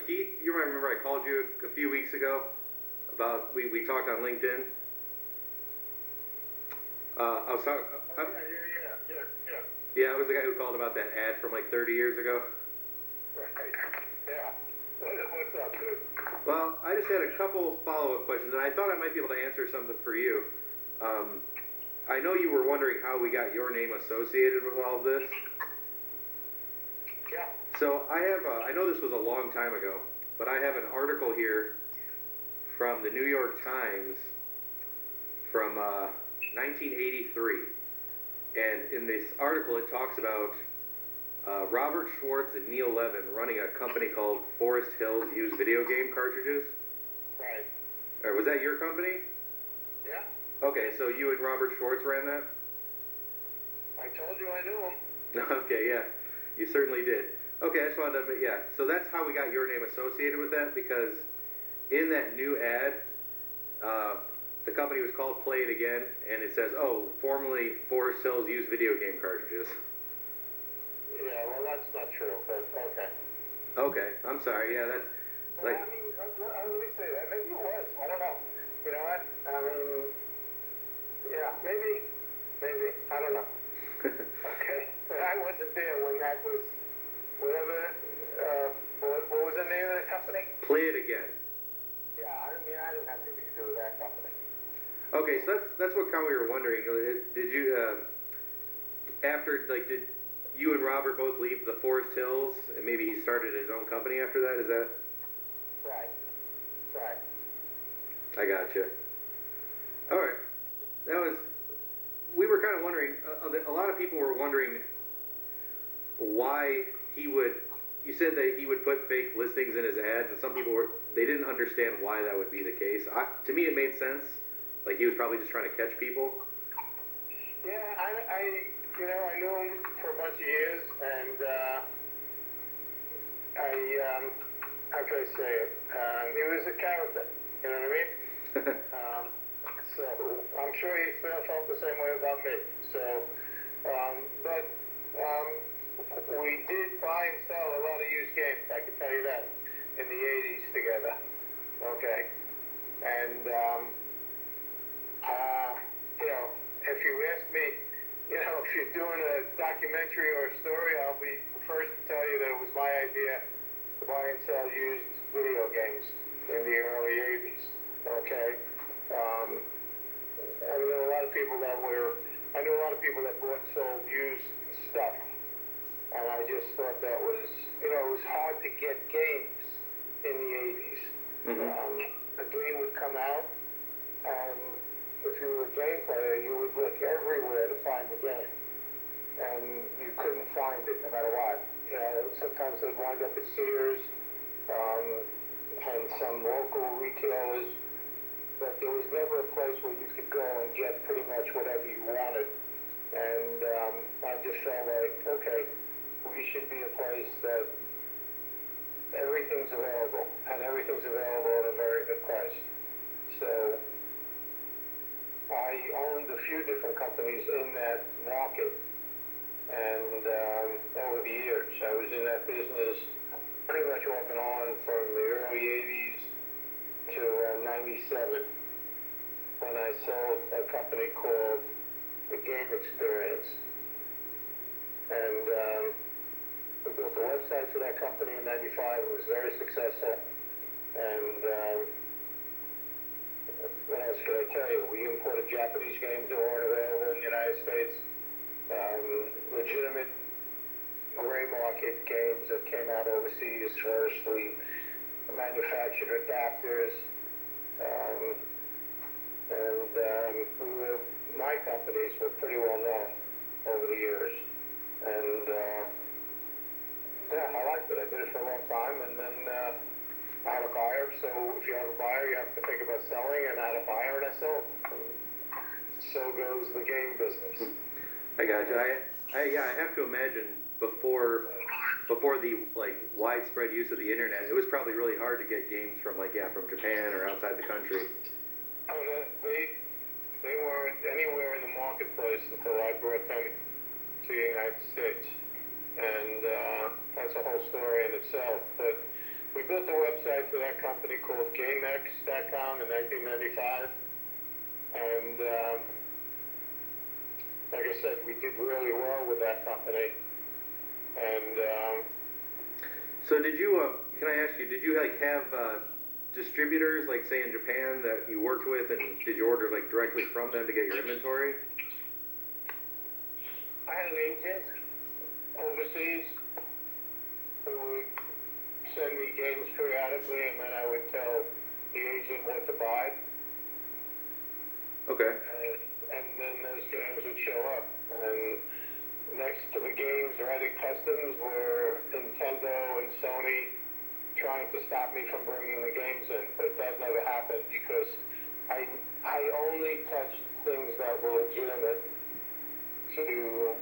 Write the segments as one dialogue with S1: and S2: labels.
S1: Keith, you might remember I called you a few weeks ago about, we talked on LinkedIn. I was talking, yeah, I was the guy who called about that ad from like 30 years ago.
S2: Right, yeah. What's up, dude?
S1: Well, I just had a couple follow-up questions, and I thought I might be able to answer something for you. I know you were wondering how we got your name associated with all of this.
S2: Yeah.
S1: So I have, I know this was a long time ago, but I have an article here from the New York Times from 1983. And in this article, it talks about Robert Schwartz and Neil Levin running a company called Forest Hills Used Video Game Cartridges.
S2: Right.
S1: Or was that your company?
S2: Yeah.
S1: Okay, so you and Robert Schwartz ran that?
S2: I told you I knew him.
S1: Okay, yeah, you certainly did. Okay, I just wanted to, yeah, so that's how we got your name associated with that, because in that new ad, the company was called Play It Again, and it says, oh, formerly Forest Hills Used Video Game Cartridges.
S2: Yeah, well, that's not true, but okay.
S1: Okay, I'm sorry, yeah, that's,
S2: well, I mean, let me say that. Maybe it was. I don't know. You know what? I mean, yeah, maybe. I don't know. Okay. But I wasn't there when that was, whatever, what was the name of the company?
S1: Play It Again.
S2: Yeah, I mean, I didn't have anything to do with that company.
S1: Okay, so that's what kind of we were wondering. Did you, after, like, did you and Robert both leave the Forest Hills, and maybe he started his own company after that? Is that?
S2: Right.
S1: I gotcha. All right. That was, we were kind of wondering, a lot of people were wondering why he would, you said that he would put fake listings in his ads, and some people they didn't understand why that would be the case. To me, it made sense. Like, he was probably just trying to catch people.
S2: Yeah, I knew him for a bunch of years, and how can I say it? He was a character, you know what I mean? So I'm sure he felt the same way about me. So, but we did buy and sell a lot of used games, I can tell you that, in the 80s together. Okay. And, if you ask me, if you're doing a documentary or a story, I'll be the first to tell you that it was my idea to buy and sell used video games in the early 80s. Okay. I knew a lot of people that bought and sold used stuff. And I just thought that was, it was hard to get games in the 80s. Mm-hmm. A game would come out, and if you were a game player, you would look everywhere to find the game. And you couldn't find it no matter what. Sometimes they'd wind up at Sears, and some local retailers, but there was never a place where you could go and get pretty much whatever you wanted. And I just felt like, okay, we should be a place that everything's available, and everything's available at a very good price. So I owned a few different companies in that market, and over the years, I was in that business pretty much off and on from the early 80s to 97, when I sold a company called The Game Experience. And we built a website for that company in 95. It was very successful. And what else could I tell you? We imported Japanese games that weren't available in the United States. Legitimate gray market games that came out overseas first. We manufactured adapters. My companies were pretty well known over the years. And I liked it. I did it for a long time, and then I had a buyer. So if you have a buyer, you have to think about selling, and I had a buyer, and I sold. And so goes the game business.
S1: I got you. I have to imagine before the widespread use of the internet, it was probably really hard to get games from Japan or outside the country.
S2: Oh, they weren't anywhere in the marketplace until I brought them to the United States, and that's a whole story in itself. But we built a website for that company called GameX.com in 1995, and like I said, we did really well with that company. And
S1: so did you? Can I ask you? Did you like have distributors, like say in Japan, that you worked with, and did you order like directly from them to get your inventory?
S2: I had an agent overseas who would send me games periodically, and then I would tell the agent what to buy.
S1: Okay.
S2: And then those games would show up. And next to the games right at customs were Nintendo and Sony trying to stop me from bringing the games in, but that never happened because I only touched things that were legitimate to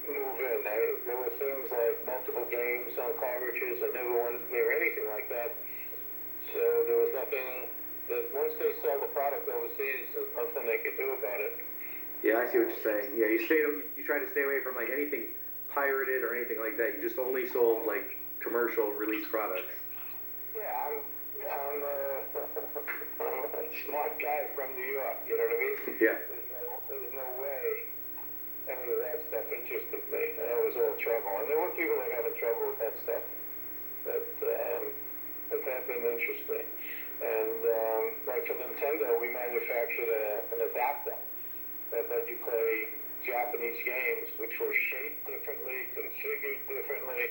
S2: move in. There were things like multiple games on cartridges. I never went near anything like that. So there was nothing that once they sell the product overseas, there's nothing they could do about it.
S1: Yeah, I see what you're saying. Yeah, you try to stay away from like anything pirated or anything like that. You just only sold like commercial release products.
S2: Yeah, I'm a smart guy from New York, you know what I mean?
S1: Yeah.
S2: There's no way any of that stuff interested me. That was all trouble. And there were people that had trouble with that stuff. But that didn't interest me. And like for Nintendo, we manufactured an adapter that let you play Japanese games, which were shaped differently, configured differently.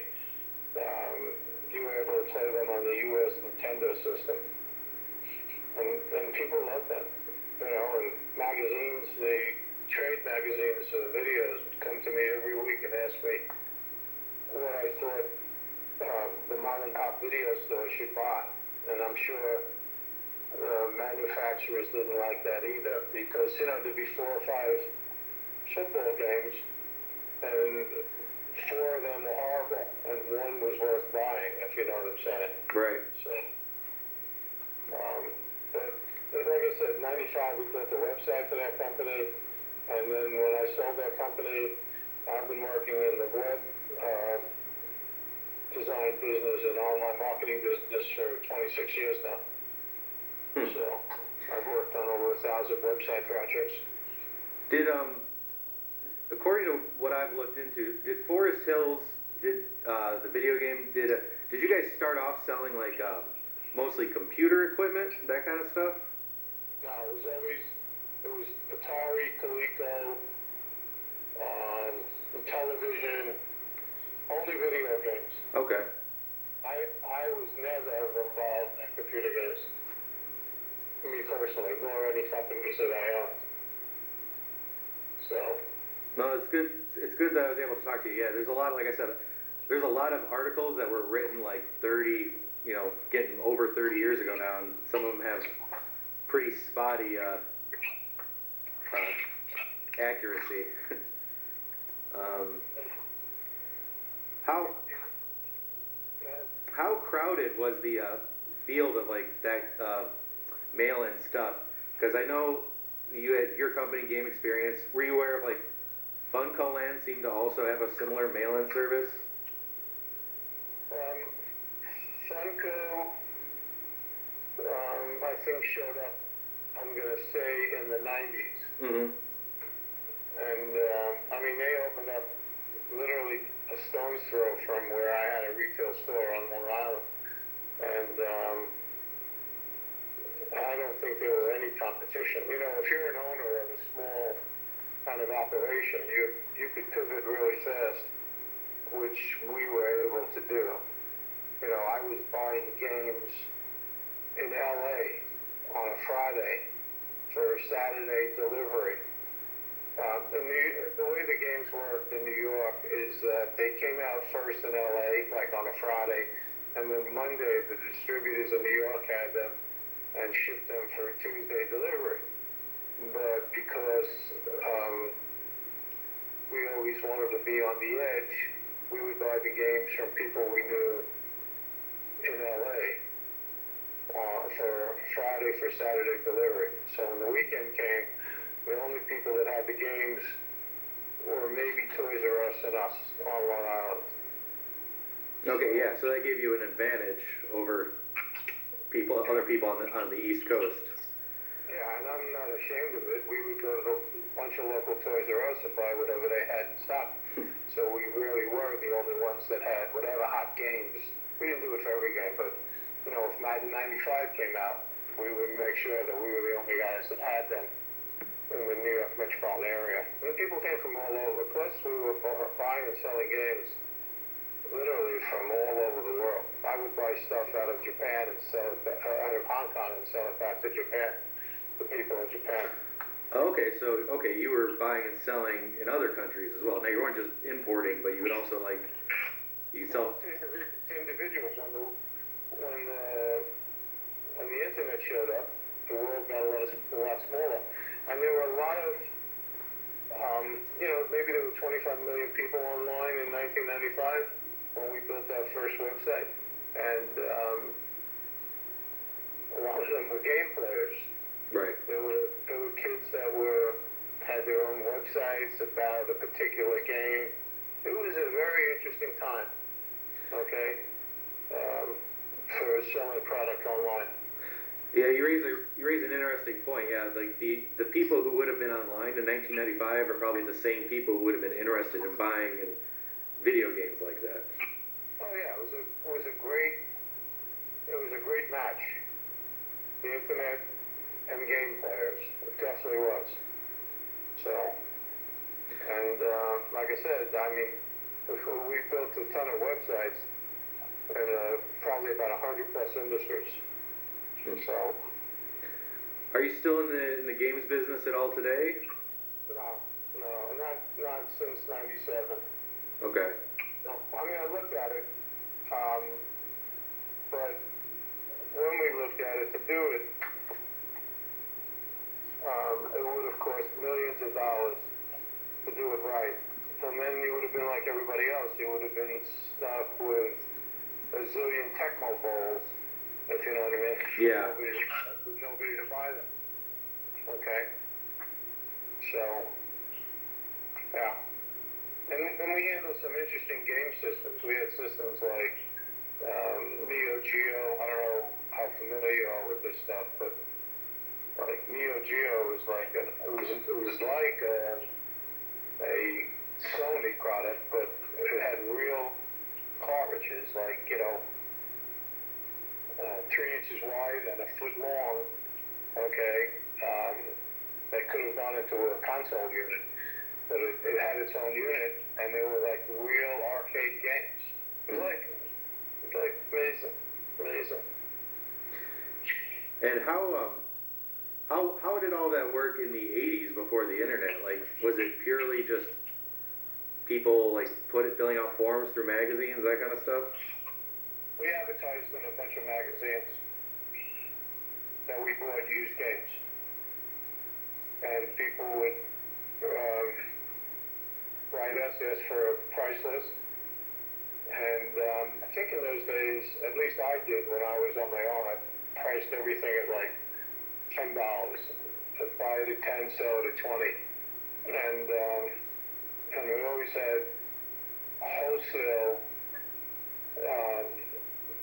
S2: You were able to play them on the U.S. Nintendo system. And people loved them. You know, and magazines, the trade magazines or videos would come to me every week and ask me what I thought the mom and pop video store should buy. And I'm sure manufacturers didn't like that either because, you know, there'd be 4 or 5 football games and 4 of them were horrible and 1 was worth buying, if you know what I'm saying.
S1: Right.
S2: So, but like I said, in 95 we built a website for that company, and then when I sold that company, I've been working in the web design business and online marketing business for 26 years now. So I've worked on over 1,000 website projects.
S1: Did according to what I've looked into, did Forest Hills, the video game, did you guys start off selling like mostly computer equipment, that kind of stuff?
S2: No, it was Atari, Coleco, television, only video games.
S1: Okay.
S2: I was never involved in computer games, me personally, nor any companies that I owned. So.
S1: No, it's good. It's good that I was able to talk to you. Yeah, there's a lot. Like I said, there's a lot of articles that were written like 30, getting over 30 years ago now, and some of them have pretty spotty accuracy. How crowded was the field of like that mail-in stuff? Because I know you had your company, Game Experience. Were you aware of like Funko Land seemed to also have a similar mail-in service?
S2: Funko, I think showed up, I'm going to say, in the 90s.
S1: Mm-hmm.
S2: And, I mean, they opened up literally a stone's throw from where I had a retail store on Long Island. And I don't think there were any competition. You know, if you're an owner of a small kind of operation, you could pivot really fast, which we were able to do. You know, I was buying games in LA on a Friday for Saturday delivery. And the way the games worked in New York is that they came out first in LA, like on a Friday, and then Monday the distributors in New York had them and shipped them for Tuesday delivery. But because we always wanted to be on the edge, we would buy the games from people we knew in LA for Friday for Saturday delivery. So when the weekend came, the only people that had the games were maybe Toys R Us and us on Long Island.
S1: Okay, yeah, so that gave you an advantage over other people on the East Coast.
S2: Yeah, and I'm not ashamed of it. We would go to a bunch of local Toys R Us and buy whatever they had in stock. So we really were the only ones that had whatever hot games. We didn't do it for every game, but if Madden 95 came out, we would make sure that we were the only guys that had them in the New York metropolitan area. And people came from all over. Plus, we were buying and selling games literally from all over the world. I would buy stuff out of Japan and sell it out of Hong Kong and sell it back to Japan, to people in Japan.
S1: Okay, so you were buying and selling in other countries as well. Now you weren't just importing, but you would also you sell
S2: to individuals. When the internet showed up, the world got a lot smaller, and there were a lot of maybe there were 25 million people online in 1995 when we built our first website, and a lot of them were game players.
S1: right.
S2: There were kids that had their own websites about a particular game. It was a very interesting time, okay, for selling product online.
S1: Yeah, you raise an interesting point. Yeah, like the people who would have been online in 1995 are probably the same people who would have been interested in buying in video games like that.
S2: Oh yeah, it was a great match. The internet and game players, it definitely was. So, and like I said, I mean, we built a ton of websites in probably about 100 plus industries. So,
S1: are you still in the games business at all today?
S2: no, not since '97.
S1: Okay.
S2: No, I mean, I looked at it, but when we looked at it to do it, it would have cost millions of dollars to do it right. And then you would have been like everybody else. You would have been stuck with a zillion Tecmo Bowls, if you know what I mean.
S1: Yeah.
S2: With nobody to buy them. Okay. So, yeah. And we handled some interesting game systems. We had systems like Neo Geo. I don't know how familiar you are with this stuff, but like Neo Geo was like it was like a Sony product, but it had real cartridges, like 3 inches wide and a foot long. Okay, that could have gone into a console unit, but it had its own unit, and they were like real arcade games. It was like amazing.
S1: And how did all that work in the 80s before the internet? Like, was it purely just people filling out forms through magazines, that kind of stuff?
S2: We advertised in a bunch of magazines that we bought used games, and people would write us, ask for a price list, and I think in those days, at least I did when I was on my own, I priced everything at like $10. I'd buy it at 10, sell it at 20, and we always had wholesale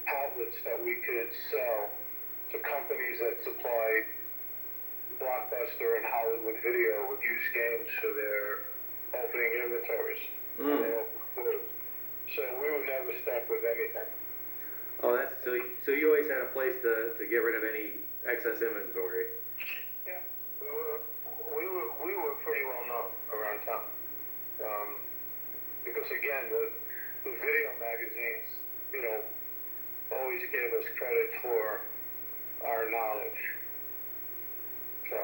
S2: outlets that we could sell to companies that supplied Blockbuster and Hollywood Video with used games for their opening inventories. So we were never stuck with anything.
S1: Oh, so you always had a place to get rid of any excess inventory.
S2: Yeah, we were pretty well known around town, because again the video magazines always gave us credit for our knowledge. So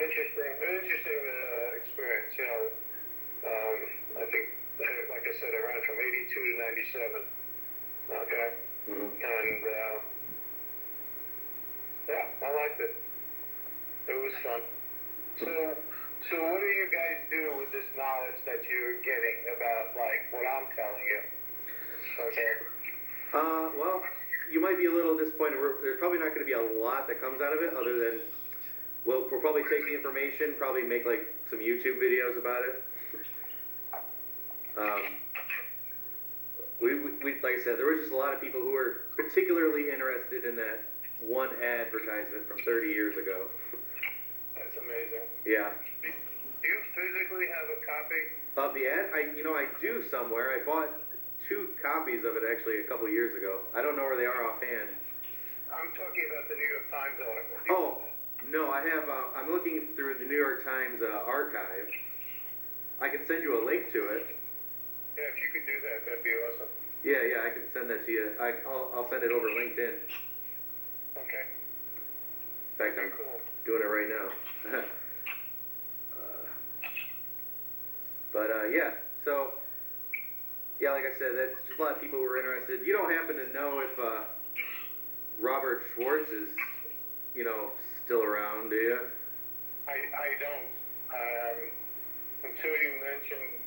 S2: interesting experience. I think, like I said, I ran from '82 to '97. Okay, and yeah, I liked it. It was fun. So what do you guys do with this knowledge that you're getting about like what I'm telling you? Okay.
S1: Well, you might be a little disappointed. There's probably not going to be a lot that comes out of it, other than we'll probably take the information, probably make like some YouTube videos about it. like I said, there was just a lot of people who were particularly interested in that one advertisement from 30 years ago.
S2: That's amazing.
S1: Yeah.
S2: Do you physically have a copy?
S1: Of the ad? I do somewhere. I bought 2 copies of it actually a couple years ago. I don't know where they are offhand.
S2: I'm talking about the New York Times article.
S1: Oh, no, I have, I'm looking through the New York Times archive. I can send you a link to it.
S2: Yeah, if you could do that, that'd be awesome.
S1: Yeah, I can send that to you. I'll send it over LinkedIn.
S2: Okay.
S1: In fact, I'm
S2: cool.
S1: doing it right now. Yeah, so, yeah, like I said, that's just a lot of people who were interested. You don't happen to know if Robert Schwartz is, still around, do you?
S2: I don't. Until you mentioned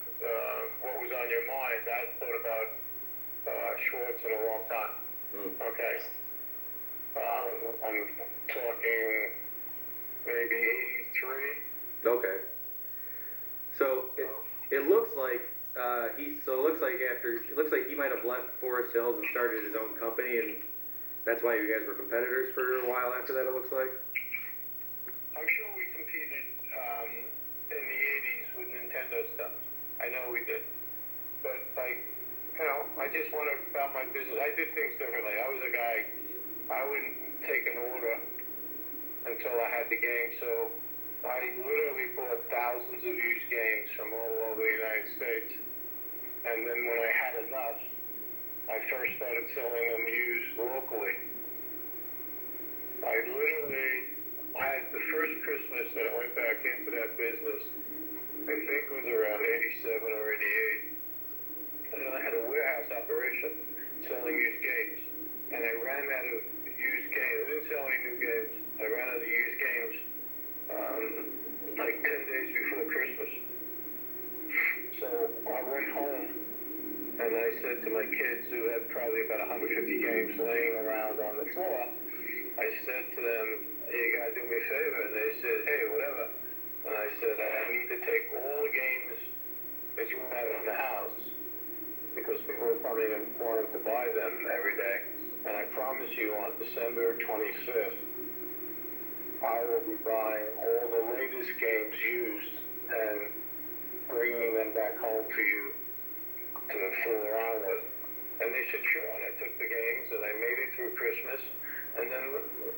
S2: what was on your mind, I thought about Schwartz in a long time. Okay. I'm talking maybe 83.
S1: Okay. So it looks like it looks like he might have left Forest Hills and started his own company, and that's why you guys were competitors for a while after that. It looks like.
S2: I'm sure we competed in the 80s with Nintendo stuff. I know we did. But, I just went about my business. I did things differently. I was a guy, I wouldn't take an order until I had the game. So I literally bought thousands of used games from all over the United States. And then when I had enough, I first started selling them used locally. I had the first Christmas that I went back into that business, I think it was around 87 or 88. And then I had a warehouse operation selling used games. And I ran out of used games. I didn't sell any new games. I ran out of used games like 10 days before Christmas. So I went home and I said to my kids, who had probably about 150 games laying around on the floor, I said to them, hey, you gotta do me a favor. And they said, hey, whatever. And I said, I need to take all the games that you have in the house, because people are coming and wanting to buy them every day. And I promise you on December 25th, I will be buying all the latest games used and bringing them back home for you to fool around with. And they said, sure. And I took the games and I made it through Christmas. And then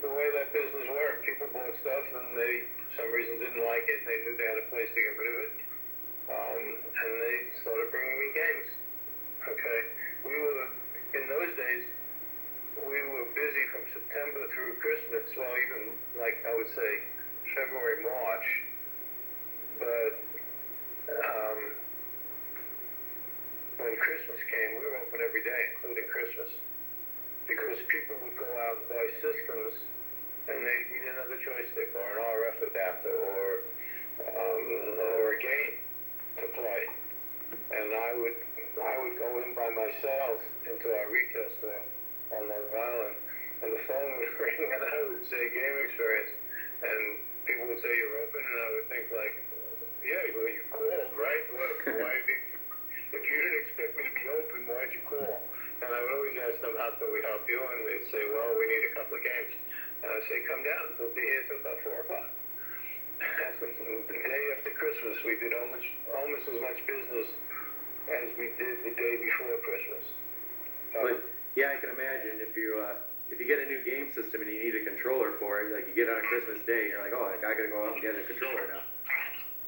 S2: the way that business worked, people bought stuff and they, for some reason, didn't like it, and they knew they had a place to get rid of it. And they started bringing me games. Okay? In those days, we were busy from September through Christmas, well, even, like, I would say, February, March. But when Christmas came, we were open every day, including Christmas. Because people would go out and buy systems, and they need another joystick or an RF adapter or a game to play. And I would go in by myself into our retail store on Long Island, and the phone would ring, and I would say game experience, and people would say you're open, and I would think like, yeah, well, you called, right? Why did you, if you didn't expect me to be open, why'd you call? And I would always ask them, how can we help you? And they'd say, well, we need a couple of games. And I'd say, come down. We'll be here till about 4 o'clock. The day after Christmas, we did almost as much business as we did the day before Christmas.
S1: But, yeah, I can imagine if you get a new game system and you need a controller for it, like you get on a Christmas day, you're like, oh, I gotta go out and get a controller now.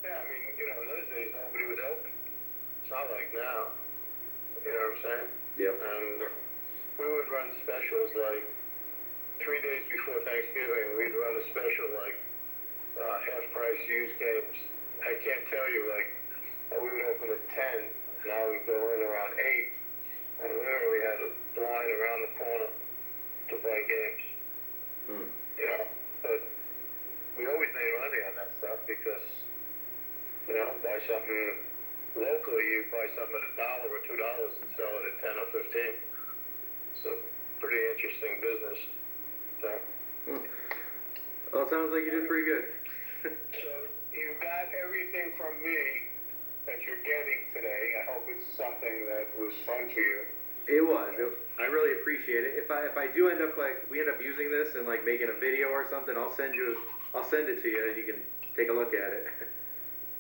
S2: Yeah, I mean, in those days, nobody was open. It's not like now. You know what I'm saying?
S1: Yep.
S2: And we would run specials like 3 days before Thanksgiving. We'd run a special like half price used games. I can't tell you, like, we would open at 10, and I would go in around 8, and literally had a line around the corner to buy games. But we always made money on that stuff because, buy something locally, you buy something at $1 or $2 and sell it at 10 or 15. It's a pretty interesting business. So.
S1: Well, it sounds like you did pretty good.
S2: So you got everything from me that you're getting today. I hope it's something that was fun for you.
S1: It was. I really appreciate it. If I do end up we end up using this and like making a video or something, I'll send it to you and you can take a look at it.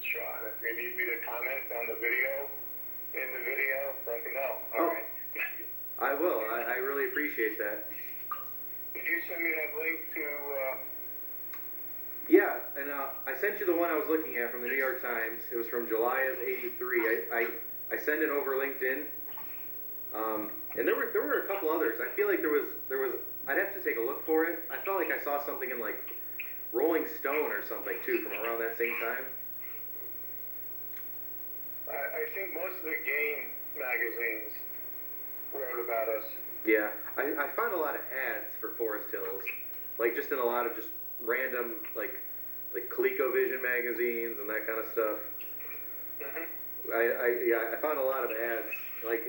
S2: Sure. And if you need me to comment on the video, let me know. All right.
S1: I will. I really appreciate that.
S2: Did you send me that link to?
S1: Yeah, and I sent you the one I was looking at from the New York Times. It was from July of '83. I sent it over LinkedIn. And there were a couple others. I feel like there was. I'd have to take a look for it. I felt like I saw something in like Rolling Stone or something too from around that same time.
S2: I think most of the game magazines wrote about us.
S1: Yeah, I found a lot of ads for Forest Hills, like just in a lot of just random like ColecoVision magazines and that kind of stuff.
S2: Mm-hmm.
S1: I found a lot of ads. Like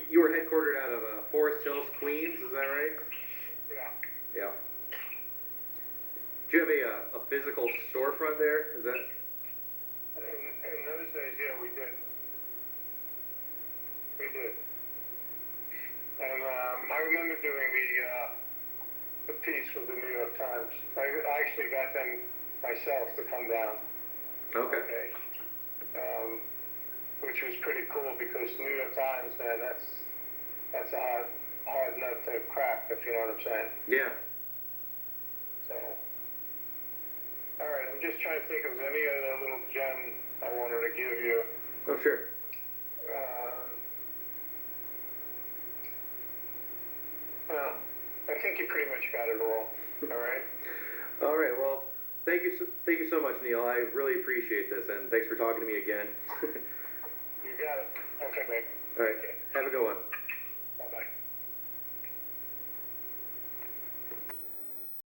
S1: you were headquartered out of Forest Hills, Queens, is that right?
S2: Yeah.
S1: Yeah. Do you have a physical storefront there? Is that?
S2: In those days, yeah, we did. We did. And I remember doing the piece for the New York Times. I actually got them myself to come down.
S1: Okay.
S2: Which was pretty cool because New York Times, man, that's a hard nut to crack, if you know what I'm saying.
S1: Yeah.
S2: So, all right, I'm just trying to think if there's any other little gem I wanted to give you.
S1: Oh, sure.
S2: Well, I think you pretty much got it all. All right.
S1: All right. Well, thank you so much, Neil. I really appreciate this, and thanks for talking to me again.
S2: You got it. Okay, babe.
S1: All right. Have a good one.